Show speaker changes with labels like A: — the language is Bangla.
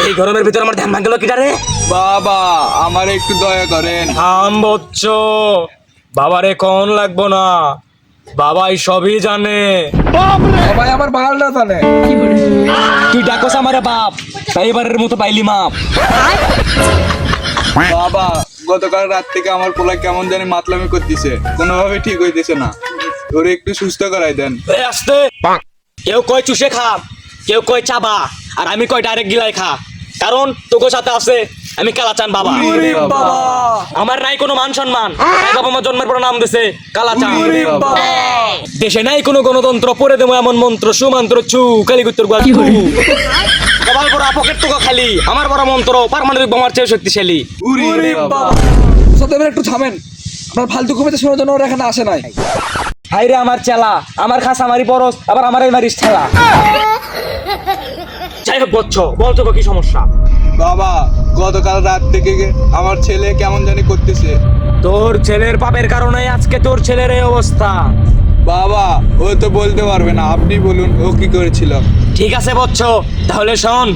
A: এই গরমের ভিতর আমার ধ্যান ভাঙলো কিটা রে?
B: বাবা আমার একটু দয়া করেন।
A: থাম বচ্চ, বাবারে কোন লাগবো না, বাবাই সবই জানে।
B: সবাই আমার বালটা জানে।
A: তুই ডাকস আমারে বাপ, তাই এবারের মতো পাইলি মাপ।
B: বাবা গতকাল রাত থেকে আমার পোলা কেমন জানি মাতলামি করতেছে, কোনোভাবে ঠিক হইতেছে না, ওরে একটু সুস্থ করাই দেন।
A: এ আস্তে, কেউ কয় চুষে খা, কেউ কয় চাবা, আর আমি কয় ডাইরেক্ট গিলাই খা। কারণ তোকে সাথে আছে আমি কালাচান বাবা।
B: ওরে বাবা।
A: আমার নাই কোনো মান সম্মান, তাই বাবা আমার জন্মের পর নাম দিছে কালাচান।
B: ওরে বাবা।
A: দেশে নাই কোনো গণতন্ত্র, পড়ে দেবো এমন মন্ত্র, সুমন্ত্র চু কালীগুত্তর গোয়াল চু। সবার বড় পকেট তো খালি, আমার বড় মন্ত্র পারমাণবিক বোমার চেয়ে শক্তিশালী।
B: ওরে বাবা।
C: সাথে একটু থামেন, আপনার ফালতু কবিতা শোনার জন্য ওরা এখানে আসে নাই।
A: হাই রে আমার চেলা, আমার খাস আমারই বরস, আবার আমারই মারিস ঠেলা। যাই হোক বচ্চ, বলতো কি সমস্যা?
B: বাবা গতকাল রাত থেকে আমার ছেলে কেমন জানি করতেছে।
A: তোর ছেলের পাপের কারণে আজকে তোর ছেলের এই অবস্থা।
B: বাবা ও তো বলতে পারবে না, আপনি বলুন ও কি করেছিল।
A: ঠিক আছে বচ্চ, তাহলে শোন।